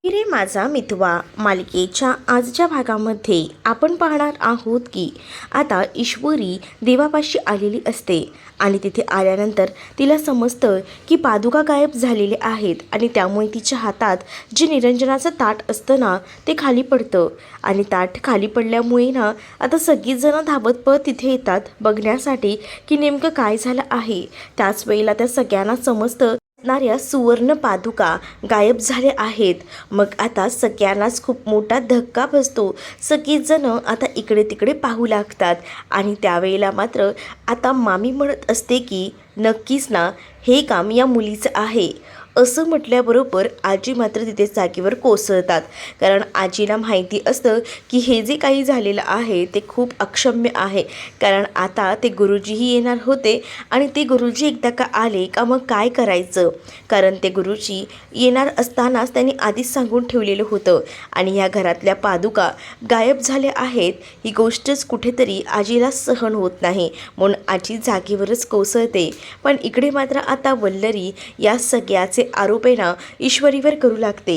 रे माझा मितवा मालिकेच्या आजच्या भागामध्ये आपण पाहणार आहोत की आता ईश्वरी देवापाशी आलेली असते आणि तिथे आल्यानंतर तिला समजतं की पादुका गायब झालेले आहेत आणि त्यामुळे तिच्या हातात जे निरंजनाचं ताट असतं ना ते खाली पडतं आणि ताट खाली पडल्यामुळे ना आता सगळीजणं धावत पळत तिथे येतात बघण्यासाठी की नेमकं काय झालं आहे. त्याच वेळेला त्या सगळ्यांना समजतं असणाऱ्या सुवर्ण पादुका गायब झाल्या आहेत. मग आता सगळ्यांनाच खूप मोठा धक्का बसतो. सगळीच जण आता इकडे तिकडे पाहू लागतात आणि त्यावेळेला मात्र आता मामी म्हणत असते की नक्कीच ना हे काम या मुलीचं आहे. असं म्हटल्याबरोबर आजी मात्र तिथे जागेवर कोसळतात, कारण आजीला माहिती असतं की हे जे काही झालेलं आहे ते खूप अक्षम्य आहे. कारण आता ते गुरुजीही येणार होते आणि ते गुरुजी एकदा का आले का मग काय करायचं, कारण ते गुरुजी येणार असतानाच त्यांनी आधीच सांगून ठेवलेलं होतं आणि ह्या घरातल्या पादुका गायब झाल्या आहेत ही गोष्टच कुठेतरी आजीला सहन होत नाही, म्हणून आजी जागेवरच कोसळते. पण इकडे मात्र आता वल्लरी या सगळ्याचे आरोप आहे ना ईश्वरीवर करू लागते.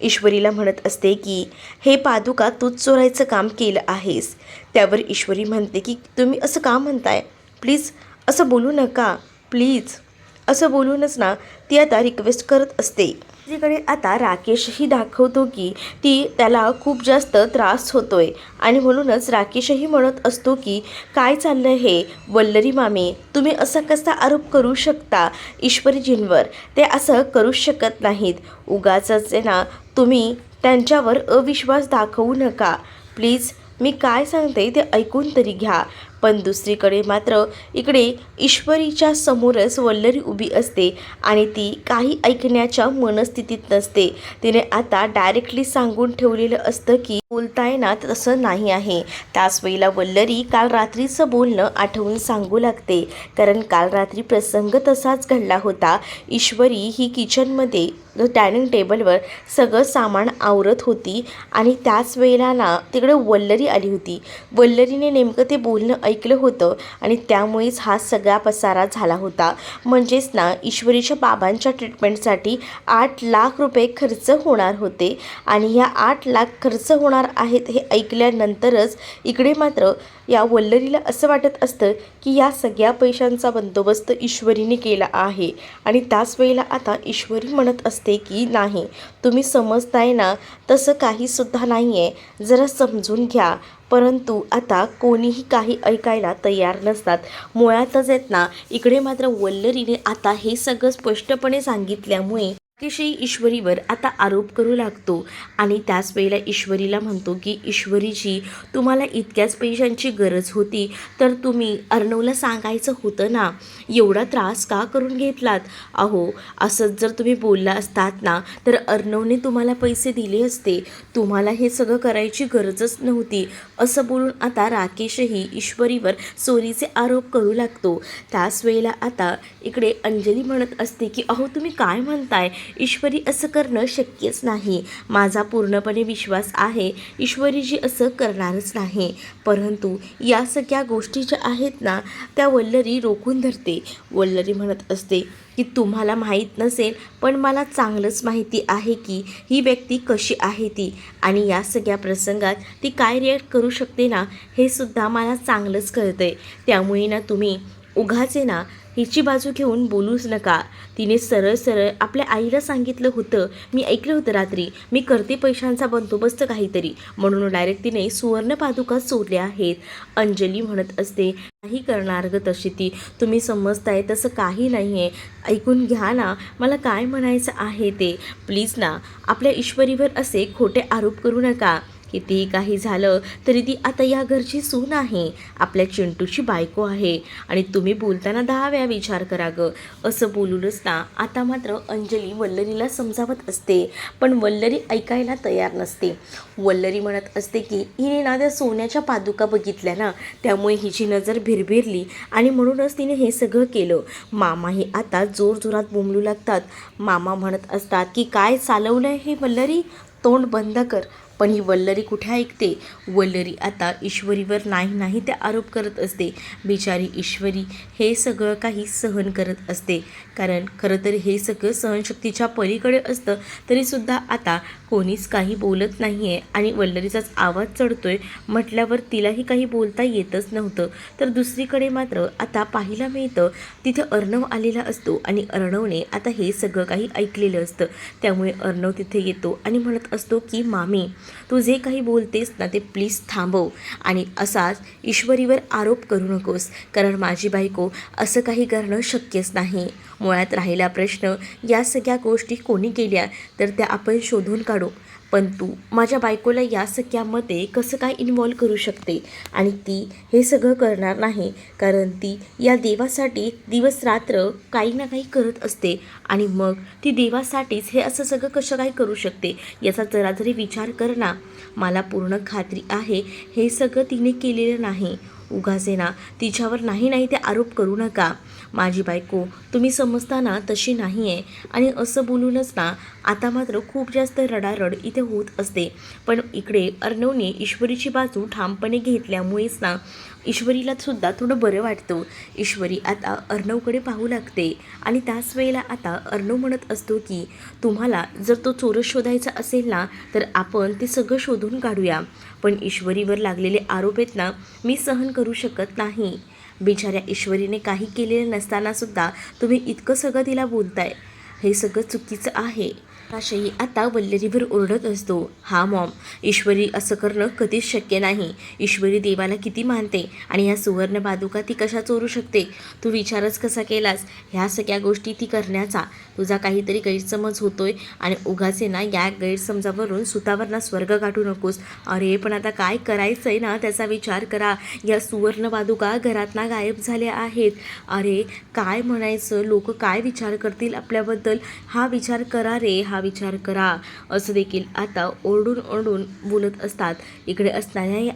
ईश्वरीला म्हणत असते की हे पादुका तूच चोरायचं काम केलं आहेस. त्यावर ईश्वरी म्हणते की तुम्ही असं का म्हणताय, प्लीज असं बोलू नका, प्लीज असं बोलूनच ना ती आता रिक्वेस्ट करत असते. दुसरीकडे आता राकेशही दाखवतो की त्याला खूप जास्त त्रास होतोय आणि म्हणूनच राकेशही म्हणत असतो की काय चाललं हे वल्लरी मामी, तुम्ही असा कसा आरोप करू शकता ईश्वरीजींवर, ते असं करू शकत नाहीत. उगाचच आहे ना तुम्ही त्यांच्यावर अविश्वास दाखवू नका, प्लीज मी काय सांगते ते ऐकून तरी घ्या. पण दुसरीकडे मात्र इकडे ईश्वरीच्या समोरच वल्लरी उभी असते आणि ती काही ऐकण्याच्या मनस्थितीत नसते. तिने आता डायरेक्टली सांगून ठेवलेलं असतं की बोलताय ना तसं नाही आहे. त्याच वेळेला वल्लरी काल रात्रीचं बोलणं आठवून सांगू लागते, कारण काल रात्री प्रसंग तसाच घडला होता. ईश्वरी ही किचनमध्ये डायनिंग टेबलवर सगळं सामान आवरत होती आणि त्याच वेळेला ना तिकडे वल्लरी आली होती. वल्लरीने नेमकं ते बोलणं ऐकलं होतं आणि त्यामुळेच हा सगळा पसारा झाला होता. म्हणजेच ना ईश्वरीच्या बाबांच्या ट्रीटमेंटसाठी 8 लाख रुपये खर्च होणार होते आणि ह्या 8 लाख खर्च होणार आहेत हे ऐकल्यानंतरच इकडे मात्र या वल्लरीला असं वाटत असतं की या सगळ्या पैशांचा बंदोबस्त ईश्वरीने केला आहे. आणि त्याच वेळेला आता ईश्वरी म्हणत असते की नाही, तुम्ही समजताय ना तसं काहीसुद्धा नाही आहे, जरा समजून घ्या. परंतु आता कोणीही काही ऐकायला तयार नसतात. मुळातच आहेत ना इकडे मात्र वल्लरीने आता हे सगळं स्पष्टपणे सांगितल्यामुळे राकेशही ईश्वरीवर आता आरोप करू लागतो आणि त्याच वेळेला ईश्वरीला म्हणतो की ईश्वरीजी, तुम्हाला इतक्याच पैशांची गरज होती तर तुम्ही अर्णवला सांगायचं होतं ना, एवढा त्रास का करून घेतलात. अहो असंच जर तुम्ही बोलला असतात ना तर अर्णवने तुम्हाला पैसे दिले असते, तुम्हाला हे सगळं करायची गरजच नव्हती. असं बोलून आता राकेशही ईश्वरीवर चोरीचे आरोप करू लागतो. त्याच वेळेला आता इकडे अंजली म्हणत असते की अहो तुम्ही काय म्हणताय, ईश्वरी असं करणं शक्यच नाही. माझा पूर्णपणे विश्वास आहे ईश्वरीजी असं करणारच नाही. परंतु या सगळ्या गोष्टी ज्या आहेत ना त्या वल्लरी रोखून धरते. वल्लरी म्हणत असते की तुम्हाला माहीत नसेल पण मला चांगलंच माहिती आहे की ही व्यक्ती कशी आहे ती, आणि या सगळ्या प्रसंगात ती काय रिॲक्ट करू शकते ना हे सुद्धा मला चांगलंच कळतंय. त्यामुळे ना तुम्ही उगाचे ना हिची बाजू घेऊन बोलूच नका. तिने सरळ सरळ आपल्या आईला सांगितलं होतं, मी ऐकलं होतं रात्री, मी करते पैशांचा बंदोबस्त काहीतरी, म्हणून डायरेक्ट तिने सुवर्ण पादुका चोरल्या आहेत. अंजली म्हणत असते काही करणार ग तशी ती, तुम्ही समजताय तसं काही नाही आहे, ऐकून घ्या ना मला काय म्हणायचं आहे ते, प्लीज ना आपल्या ईश्वरीवर असे खोटे आरोप करू नका. कितीही काही झालं तरी ती आता या घरची सून आहे, आपल्या चिंटूची बायको आहे आणि तुम्ही बोलताना 10 वेळा विचार करा ग. असं बोलूनच ना आता मात्र अंजली वल्लरीला समजावत असते, पण वल्लरी ऐकायला तयार नसते. वल्लरी म्हणत असते की हिने ना त्या सोन्याच्या पादुका बघितल्या ना त्यामुळे हिची नजर भिरभिरली आणि म्हणूनच तिने हे सगळं केलं. मामाही आता जोरजोरात बोंबलू लागतात. मामा म्हणत असतात की काय चालवलंय हे वल्लरी, तोंड बंद कर, पण ही वल्लरी कुठे ऐकते. वल्लरी आता ईश्वरीवर नाही ते आरोप करत असते. बिचारी ईश्वरी हे सगळं काही सहन करत असते, कारण खरं तर हे सगळं सहनशक्तीच्या पलीकडे असतं. तरीसुद्धा आता कोणीच काही बोलत नाही आहे आणि वल्लरीचाच आवाज चढतोय म्हटल्यावर तिलाही काही बोलता येतच नव्हतं. तर दुसरीकडे मात्र आता पाहायला मिळतं तिथे अर्णव आलेला असतो आणि अर्णवने आता हे सगळं काही ऐकलेलं असतं. त्यामुळे अर्णव तिथे येतो आणि म्हणत असतो की मामी, तू जे काही बोलतेस ना ते प्लीज थांबव आणि असाच ईश्वरीवर आरोप करू नकोस, कारण माझी बायको असं काही करणं शक्यच नाही. मुळात राहिला प्रश्न या सगळ्या गोष्टी कोणी केल्या तर त्या आपण शोधून काढू, पण तू माझ्या बायकोला या सगळ्यामध्ये कसं काय इन्व्हॉल्व करू शकते. आणि ती हे सगळं करणार नाही, कारण ती या देवासाठी दिवस रात्र काही ना काही करत असते आणि मग ती देवासाठीच हे असं सगळं कसं काय करू शकते याचा जरा जरी विचार कर ना. मला पूर्ण खात्री आहे हे सगळं तिने केलेलं नाही. उगाचे ना तिच्यावर नाही ते आरोप करू नका. माझी बायको तुम्ही समजताना तशी नाही आहे. आणि असं बोलूनच ना आता मात्र खूप जास्त रडारड इथे होत असते. पण इकडे अर्णवने ईश्वरीची बाजू ठामपणे घेतल्यामुळेच ना ईश्वरीला सुद्धा थोडं बरं वाटतं. ईश्वरी आता अर्णवकडे पाहू लागते आणि त्याच वेळेला आता अर्णव म्हणत असतो की तुम्हाला जर तो चोरस शोधायचा असेल ना तर आपण ते सगळं शोधून काढूया, पण ईश्वरीवर लागलेले आरोप आहेत ना मी सहन करू शकत नाही. बिचाऱ्या ईश्वरीने काही केलेलं नसतानासुद्धा तुम्ही इतकं सगळं तिला बोलताय, हे सगळं चुकीचं आहे. आकाशही आता वल्लरीवर ओरडत असतो, हा मॉम, ईश्वरी असं करणं कधीच शक्य नाही. ईश्वरी देवाला किती मानते आणि ह्या सुवर्ण पादुका ती कशा चोरू शकते. तू विचारच कसा केलास ह्या सगळ्या गोष्टी ती करण्याचा. तुझा काहीतरी गैरसमज होतोय आणि उगाचे ना या गैरसमजावरून सुतावर ना स्वर्ग गाठू नकोस. अरे पण आता काय करायचं आहे ना त्याचा विचार करा. या सुवर्ण पादुका घरात ना गायब झाल्या आहेत. अरे काय म्हणायचं, लोक काय विचार करतील आपल्याबद्दल, हा विचार करा रे, हा विचार करा. असं देखील आता ओरडून बोलत असतात. इकडे असणाऱ्या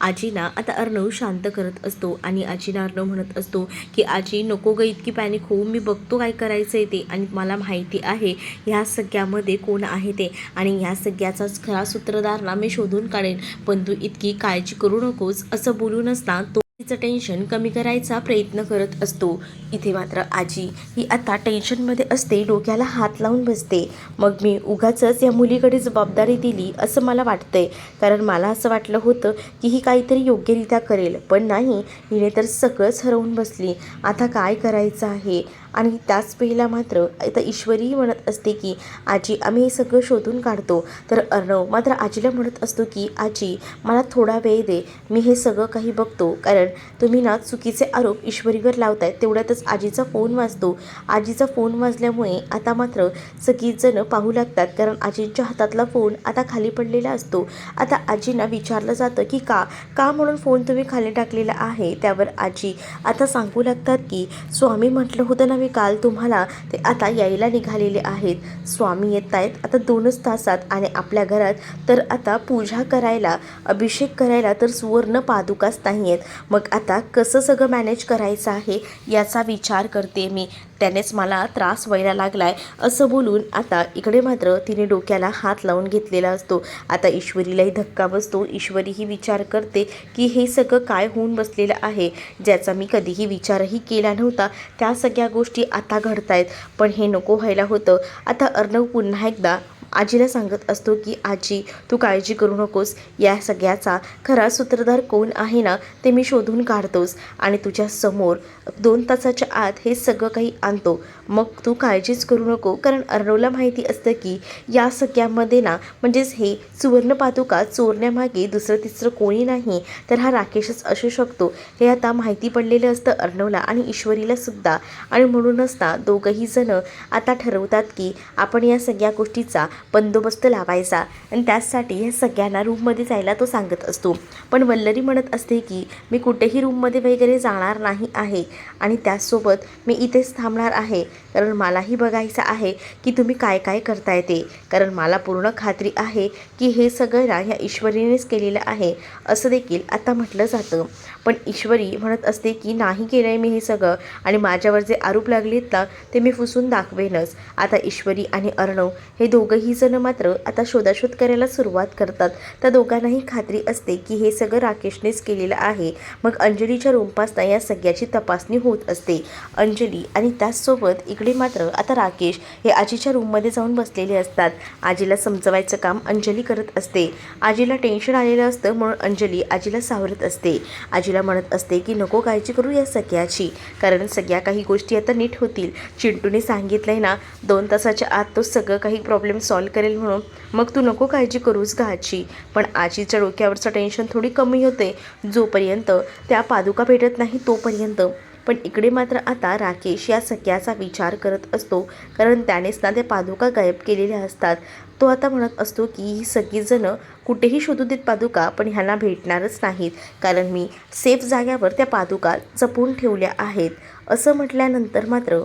आजीना आता अर्णव शांत करत असतो आणि आजीना अर्णव म्हणत असतो की आजी नको ग इतकी पॅनिक होऊ, मी बघतो काय करायचं आहे ते आणि मला माहिती आहे ह्या सगळ्यामध्ये कोण आहे ते आणि ह्या सगळ्याचाच खरा सूत्रधार ना मी शोधून काढेन, पण तू इतकी काळजी करू नकोस. असं बोलूनच ना तो तिचं टेन्शन कमी करायचा प्रयत्न करत असतो. इथे मात्र आजी ही आता टेन्शनमध्ये असते, डोक्याला हात लावून बसते. मग मी उगाचच या मुलीकडे जबाबदारी दिली असं मला वाटतंय, कारण मला असं वाटलं होतं की ही काहीतरी योग्यरित्या करेल, पण नाही, हिने तर सगळंच हरवून बसली. आता काय करायचं आहे. आणि त्याच वेळेला मात्र आता ईश्वरी म्हणत असते की आजी आम्ही हे सगळं शोधून काढतो. तर अर्णव मात्र आजीला म्हणत असतो की आजी मला थोडा वेळ दे, मी हे सगळं काही बघतो, कारण तुम्ही ना चुकीचे आरोप ईश्वरीवर लावताय. तेवढ्यातच आजीचा फोन वाजतो. आजीचा फोन वाजल्यामुळे आता मात्र सगळीच जण पाहू लागतात, कारण आजींच्या हातातला फोन आता खाली पडलेला असतो. आता आजींना विचारलं जातं की का म्हणून फोन तुम्ही खाली टाकलेला आहे. त्यावर आजी आता सांगू लागतात की स्वामी म्हटलं होतं ना मी काल तुम्हाला, ते आता यायला निघालेले आहेत. स्वामी येत आहेत आता 2च तासात आणि आपल्या घरात तर आता पूजा करायला, अभिषेक करायला तर सुवर्ण पादुकाच नाही आहेत. मग आता कसं सगळं मॅनेज करायचं आहे याचा विचार करते मी, त्यानेच मला त्रास व्हायला लागलाय. असं बोलून आता इकडे मात्र तिने डोक्याला हात लावून घेतलेला असतो. आता ईश्वरीलाही धक्का बसतो. ईश्वरीही विचार करते की हे सगळं काय होऊन बसलेलं आहे, ज्याचा मी कधीही विचारही केला नव्हता. त्या सगळ्या गोष्टी आता घडतायत, पण हे नको व्हायला होतं. आता अर्णव पुन्हा एकदा आजीला सांगत असतो की आजी तू काळजी करू नकोस, या सगळ्याचा खरा सूत्रधार कोण आहे ना ते मी शोधून काढतोच आणि तुझ्या समोर 2 तासाच्या आत हे सगळं काही आणतो. मग तू काळजीच करू नको, कारण अर्णवला माहिती असतं की या सगळ्यामध्ये ना म्हणजेच हे सुवर्ण पादुका चोरण्यामागे दुसरं तिसरं कोणी नाही तर हा राकेशच असू शकतो. हे आता माहिती पडलेलं असतं अर्णवला आणि ईश्वरीला सुद्धा. आणि म्हणूनच ना दोघंही जण आता ठरवतात की आपण या सगळ्या गोष्टीचा बंदोबस्त लावायचा आणि त्याचसाठी ह्या सगळ्यांना रूममध्ये जायला तो सांगत असतो. पण वल्लरी म्हणत असते की मी कुठेही रूममध्ये वगैरे जाणार नाही आहे आणि त्याचसोबत मी इथेच थांबणार आहे, कारण मलाही बघायचं आहे की तुम्ही काय काय करताय ते. कारण मला पूर्ण खात्री आहे की हे सगळं ना ह्या ईश्वरीनेच केलेलं आहे असं देखील आता म्हटलं जातं. पण ईश्वरी म्हणत असते की नाही केलं आहे मी हे सगळं आणि माझ्यावर जे आरोप लागलेत ना ते मी फुसून दाखवेनच. आता ईश्वरी आणि अर्णव हे दोघंही जण मात्र आता शोधाशोध करायला सुरुवात करतात. त्या दोघांनाही खात्री असते की हे सगळं राकेशनेच केलेलं आहे. मग अंजलीच्या रूमपासनं या सगळ्याची तपासणी होत असते. अंजली आणि त्याचसोबत इकडे मात्र आता राकेश हे आजीच्या रूममध्ये जाऊन बसलेले असतात. आजीला समजवायचं काम अंजली करत असते. आजीला टेन्शन आलेलं असतं म्हणून अंजली आजीला सावरत असते. आजीला म्हणत असते की नको काळजी करू या सगळ्याची, कारण सगळ्या काही गोष्टी आता नीट होतील. चिंटूने सांगितलंय ना 2 तासाच्या आत तो सगळं काही प्रॉब्लेम सॉल्व्ह करेल म्हणून, मग तू नको काळजी करूस गा आजी. पण आजीच्या डोक्यावरचं टेन्शन थोडी कमी होते जोपर्यंत त्या पादुका भेटत नाही तोपर्यंत. पण इकडे मात्र आता राकेश या सगळ्याचा विचार करत असतो, कारण त्यानेच ना त्या पादुका गायब केलेल्या असतात. तो आता म्हणत असतो की ही सगळीजणं कुठेही शोधू देत पादुका, पण ह्यांना भेटणारच नाहीत, कारण मी सेफ जाग्यावर त्या पादुका जपून ठेवल्या आहेत. असं म्हटल्यानंतर मात्र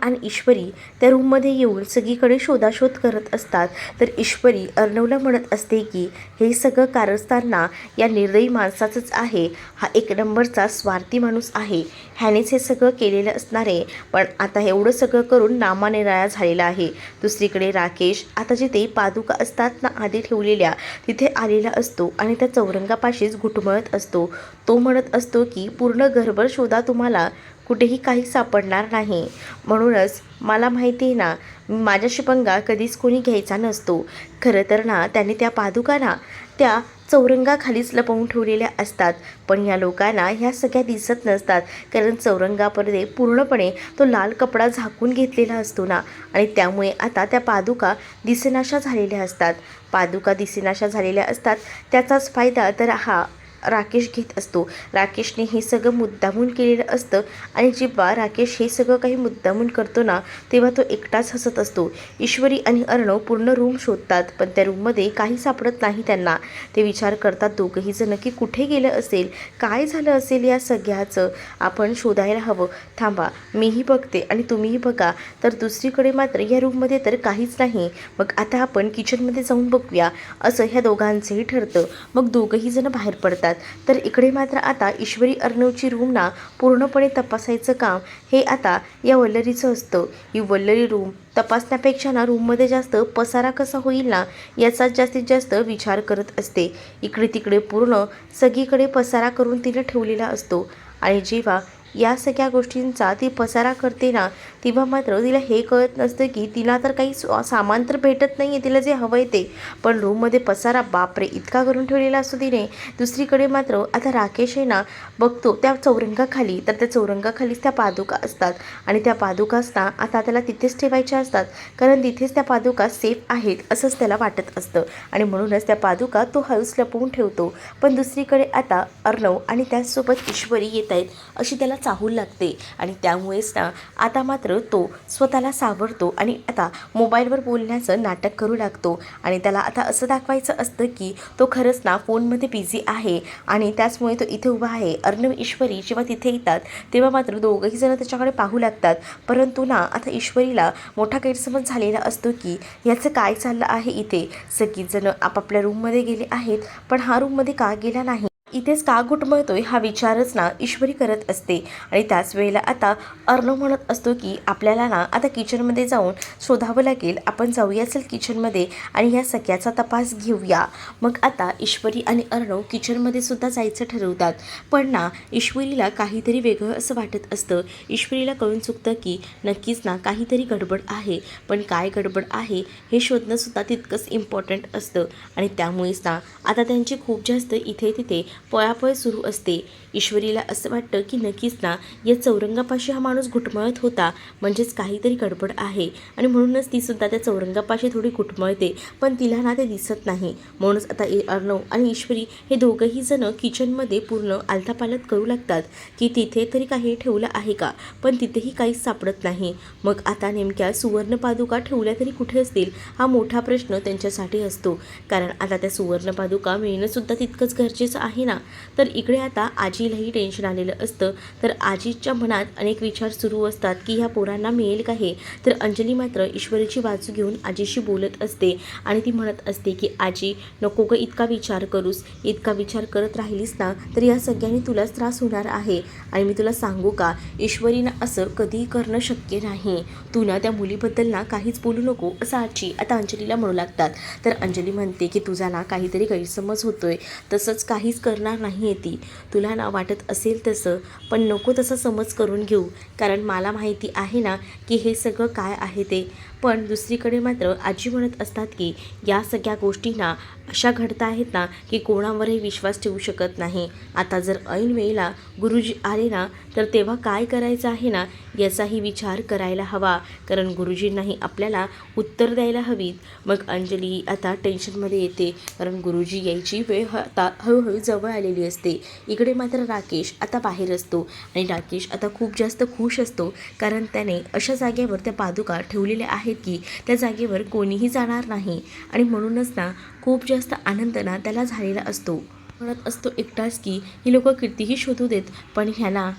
आणि ईश्वरी त्या रूममध्ये येऊन सगळीकडे शोधाशोध करत असतात. तर ईश्वरी अर्णवला म्हणत असते की हे सगळं कारस्थान ना या निर्दयी माणसाचंच आहे. हा एक नंबरचा स्वार्थी माणूस आहे, ह्यानेच हे सगळं केलेलं असणार आहे. पण आता एवढं सगळं करून नामानिराळा झालेला आहे. दुसरीकडे राकेश आता जिथे पादुका असतात ना आधी ठेवलेल्या तिथे आलेला असतो आणि त्या चौरंगापाशीच घुटमळत असतो. तो म्हणत असतो की पूर्ण घरभर शोधा, तुम्हाला कुठेही काही सापडणार नाही. म्हणूनच मला माहिती आहे ना माझ्याशी पंगा कधीच कोणी घ्यायचा नसतो. खरं तर ना त्याने त्या पादुका ना त्या चौरंगाखालीच लपवून ठेवलेल्या असतात, पण या लोकांना ह्या सगळ्या दिसत नसतात, कारण चौरंगामध्ये पूर्णपणे तो लाल कपडा झाकून घेतलेला असतो ना, आणि त्यामुळे आता त्या पादुका दिसेनाशा झालेल्या असतात. पादुका दिसेनाशा झालेल्या असतात त्याचाच फायदा तर हा राकेश घेत असतो. राकेशने हे सगळं मुद्दामून केलेलं असतं आणि जेव्हा राकेश हे सगळं काही मुद्दामून करतो ना तेव्हा तो एकटाच हसत असतो. ईश्वरी आणि अर्णव पूर्ण रूम शोधतात, पण त्या रूममध्ये काही सापडत नाही त्यांना. ते विचार करतात दोघंही जण की कुठे गेलं असेल, काय झालं असेल या सगळ्याचं, आपण शोधायला हवं. थांबा मीही बघते आणि तुम्हीही बघा. तर दुसरीकडे मात्र या रूममध्ये तर काहीच नाही. मग आता आपण किचनमध्ये जाऊन बघूया असं ह्या दोघांचंही ठरतं. मग दोघंही जण बाहेर पडतात. तर इकडे मात्र आता ईश्वरी अर्णवची रूम ना पूर्णपणे तपासायचं काम हे आता या वल्लरीचं असतं. ही वल्लरी रूम तपासण्यापेक्षा ना रूममध्ये जास्त पसारा कसा होईल ना याचा जास्तीत जास्त विचार करत असते. इकडे तिकडे पूर्ण सगळीकडे पसारा करून तिने ठेवलेला असतो आणि जेव्हा या सगळ्या गोष्टींचा ती पसारा करते ना तेव्हा मात्र तिला हे कळत नसतं की तिला तर काही सामान तर भेटत नाही आहे तिला जे हवं आहे ते, पण रूममध्ये पसारा बापरे इतका करून ठेवलेला असतो तिने. दुसरीकडे मात्र आता राकेश आहे ना बघतो त्या चौरंगाखाली, तर त्या चौरंगाखालीच त्या पादुका असतात आणि त्या पादुका असता आता त्याला तिथेच ठेवायच्या असतात, कारण तिथेच त्या पादुका सेफ आहेत असंच त्याला वाटत असतं आणि म्हणूनच त्या पादुका तो हळूच लपवून ठेवतो. पण दुसरीकडे आता अर्णव आणि त्याचसोबत ईश्वरी येत आहेत अशी त्याला चाहूल लागते आणि त्यामुळेच ना आता मात्र तो स्वतःला सावरतो आणि आता मोबाईलवर बोलण्याचं नाटक करू लागतो आणि त्याला आता असं दाखवायचं असतं की तो खरंच ना फोनमध्ये बिझी आहे आणि त्याचमुळे तो इथे उभा आहे. अर्णव ईश्वरी जेव्हा तिथे येतात तेव्हा मात्र दोघंही जण त्याच्याकडे पाहू लागतात, परंतु ना आता ईश्वरीला मोठा गैरसमज झालेला असतो की याचं काय चाललं आहे. इथे सगळीजणं आपापल्या रूममध्ये गेले आहेत, पण हा रूममध्ये का गेला नाही, इथेच का घुटमळतोय हा विचारच ना ईश्वरी करत असते. आणि त्याच वेळेला आता अर्णव म्हणत असतो की आपल्याला ना आता किचनमध्ये जाऊन शोधावं लागेल, आपण जाऊया चल किचनमध्ये आणि या सगळ्याचा तपास घेऊया. मग आता ईश्वरी आणि अर्णव किचनमध्ये सुद्धा जायचं ठरवतात, पण ना ईश्वरीला काहीतरी वेगळं असं वाटत असतं. ईश्वरीला कळून चुकतं की नक्कीच ना काहीतरी गडबड आहे, पण काय गडबड आहे हे शोधणंसुद्धा तितकंच इम्पॉर्टंट असतं आणि त्यामुळेच ना आता त्यांची खूप जास्त इथे तिथे पळापळ सुरू असते. ईश्वरीला असं वाटतं की नक्कीच ना या चौरंगापाशी हा माणूस घुटमळत होता, म्हणजेच काहीतरी गडबड आहे आणि म्हणूनच तीसुद्धा त्या चौरंगापाशी थोडी घुटमळते, पण तिला ना ते दिसत नाही. म्हणूनच आता अर्णव आणि ईश्वरी हे दोघंही जण किचनमध्ये पूर्ण आलतापालत करू लागतात की तिथे तरी काही ठेवलं आहे का, पण तिथेही काहीच सापडत नाही. मग आता नेमक्या सुवर्ण पादुका ठेवल्या तरी कुठे असतील हा मोठा प्रश्न त्यांच्यासाठी असतो, कारण आता त्या सुवर्ण पादुका मिळणंसुद्धा तितकंच गरजेचं आहे ना. तर इकडे आता आजी आजीलाही टेन्शन आलेलं असतं. तर आजीच्या मनात अनेक विचार सुरू असतात की ह्या पोरांना मिळेल का हे. तर अंजली मात्र ईश्वरीची बाजू घेऊन आजीशी बोलत असते आणि ती म्हणत असते की आजी नको गं इतका विचार करूस, इतका विचार करत राहिलीस ना तर या सगळ्यांनी तुलाच त्रास होणार आहे. आणि मी तुला सांगू का, ईश्वरीनं असं कधीही करणं शक्य नाही. तू ना त्या मुलीबद्दल ना काहीच बोलू नको असं आजी आता अंजलीला म्हणू लागतात. तर अंजली म्हणते की तुझा ना काहीतरी गैरसमज होतोय, तसंच काहीच करणार नाही आहे ती. तुला ना वाटत असेल तसं, पण नको तसा समज करून घेऊ, कारण मला माहिती आहे ना की हे सगळं काय आहे ते. पण दुसरीकडे मात्र आजी म्हणत असतात की या सगळ्या गोष्टी ना अशा घडत आहेत ना की कोणावरही विश्वास ठेवू शकत नाही. आता जर ऐन वेळेला गुरुजी आले ना तर तेव्हा काय करायचं आहे ना याचाही विचार करायला हवा, कारण गुरुजींनाही आपल्याला उत्तर द्यायला हवीत. मग अंजली आता टेन्शनमध्ये येते, कारण गुरुजी यायची वेळ आता हळूहळू जवळ आलेली असते. इकडे मात्र राकेश आता बाहेर असतो आणि राकेश आता खूप जास्त खुश असतो, कारण त्याने अशा जागेवर त्या पादुका ठेवलेल्या आहेत की त्या जागेवर कोणीही जाणार नाही. आणि म्हणूनच ना खूप जास्त आनंद ना त्याला झालेला असतो. म्हणत असतो एकटाच की ही लोकं कितीही शोधू देत, पण ह्याला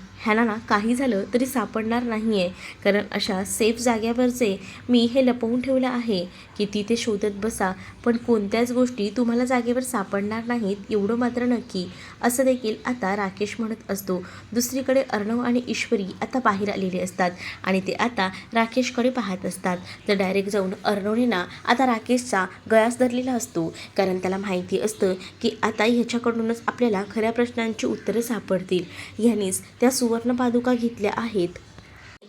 ना काही झालं तरी सापडणार नाही आहे, कारण अशा सेफ जाग्यावरचे मी हे लपवून ठेवलं आहे की तिथे शोधत बसा, पण कोणत्याच गोष्टी तुम्हाला जागेवर सापडणार नाहीत एवढं मात्र नक्की, असं देखील आता राकेश म्हणत असतो. दुसरीकडे अर्णव आणि ईश्वरी आता बाहेर आलेले असतात आणि ते आता राकेशकडे पाहत असतात. तर डायरेक्ट जाऊन अर्णवने ना आता राकेशचा गळाच धरलेला असतो, कारण त्याला माहिती असतं की आता ह्याच्याकडूनच आपल्याला खऱ्या प्रश्नांची उत्तरं सापडतील. ह्यानीच त्या सुवर्ण पादुका घेतल्या आहेत.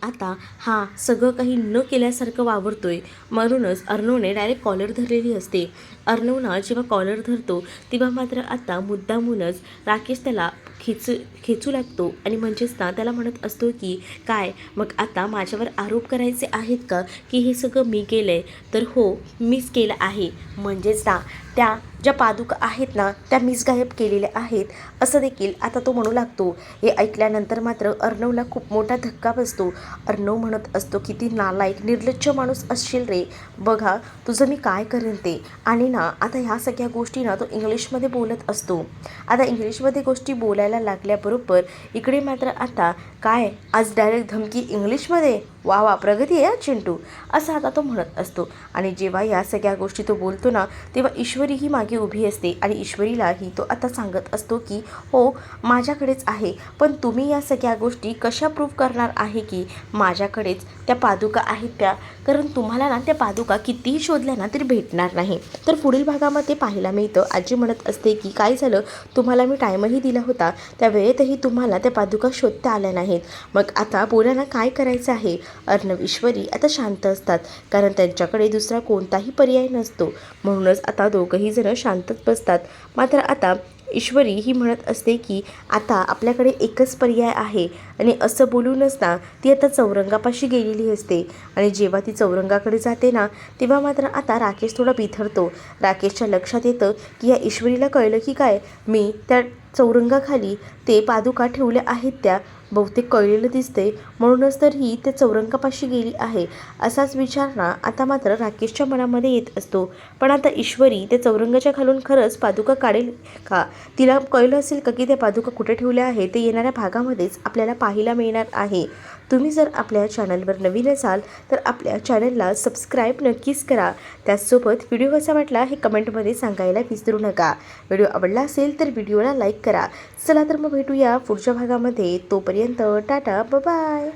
आता हा सगळं काही न केल्यासारखं वावरतोय, म्हणूनच अर्णवने डायरेक्ट कॉलर धरलेली असते. अर्णवना जेव्हा कॉलर धरतो तेव्हा मात्र आता मुद्दामूनच राकेश त्याला खेचू लागतो आणि म्हणजेच ना त्याला म्हणत असतो की काय मग आता माझ्यावर आरोप करायचे आहेत का की हे सगळं मी केलं आहे. तर हो मीच केलं आहे, म्हणजेच ना त्या ज्या पादुका आहेत ना त्या मीच गायब केलेल्या आहेत असं देखील आता तो म्हणू लागतो. हे ऐकल्यानंतर मात्र अर्णवला खूप मोठा धक्का बसतो. अर्णव म्हणत असतो किती नालायक निर्लज्ज माणूस असशील रे, बघा तुझं मी काय करेन ते. आणि ना आता ह्या सगळ्या गोष्टी ना तो इंग्लिशमध्ये बोलत असतो. आता इंग्लिशमध्ये गोष्टी बोलायला लागल्याबरोबर इकडे मात्र आता काय आज डायरेक्ट धमकी इंग्लिशमध्ये, वा वा प्रगती आहे चिंटू, असं आता तो म्हणत असतो. आणि जेव्हा या सगळ्या गोष्टी तो बोलतो ना तेव्हा ईश्वरी ही मागे उभी असते आणि ईश्वरीलाही तो आता सांगत असतो की हो माझ्याकडेच आहे, पण तुम्ही या सगळ्या गोष्टी कशा प्रूव्ह करणार आहे की माझ्याकडेच त्या पादुका आहेत त्या, कारण तुम्हाला ना त्या पादुका कितीही शोधल्या ना तरी भेटणार नाही. तर पुढील भागामध्ये पाहायला मिळतं आजी म्हणत असते की काय झालं, तुम्हाला मी टाईमही दिला होता, त्या वेळेतही तुम्हाला त्या पादुका शोधता आल्या नाहीत, मग आता बोलायला काय करायचं आहे. अर्णव ईश्वरी आता शांत असतात, कारण त्यांच्याकडे दुसरा कोणताही पर्याय नसतो, म्हणूनच आता दोघंही जण शांतच बसतात. मात्र आता ईश्वरी ही म्हणत असते की आता आपल्याकडे एकच पर्याय आहे, आणि असं बोलूनच ना ती आता चौरंगापाशी गेलेली असते. आणि जेव्हा ती चौरंगाकडे जाते ना तेव्हा मात्र आता राकेश थोडा बिथरतो. राकेशच्या लक्षात येतं की या ईश्वरीला कळलं की काय मी त्या चौरंगाखाली ते पादुका ठेवल्या आहेत, त्या बहुतेक कळलेलं दिसते, म्हणूनच तर ही ते चौरंगापाशी गेली आहे असाच विचार ना आता मात्र राकेशच्या मनामध्ये येत असतो. पण आता ईश्वरी त्या चौरंगाच्या खालून खरंच पादुका काढेल का, तिला कळलं असेल का की त्या पादुका कुठे ठेवल्या आहे, ते येणाऱ्या भागामध्येच आपल्याला पाहायला मिळणार आहे. तुम्ही जर आपल्या चॅनलवर नवीन असाल तर आपल्या चॅनलला सबस्क्राईब नक्कीच करा. त्याचसोबत व्हिडिओ कसा वाटला हे कमेंटमध्ये सांगायला विसरू नका. व्हिडिओ आवडला असेल तर व्हिडिओला लाईक करा. चला तर मग भेटूया पुढच्या भागामध्ये. तोपर्यंत टाटा बाय.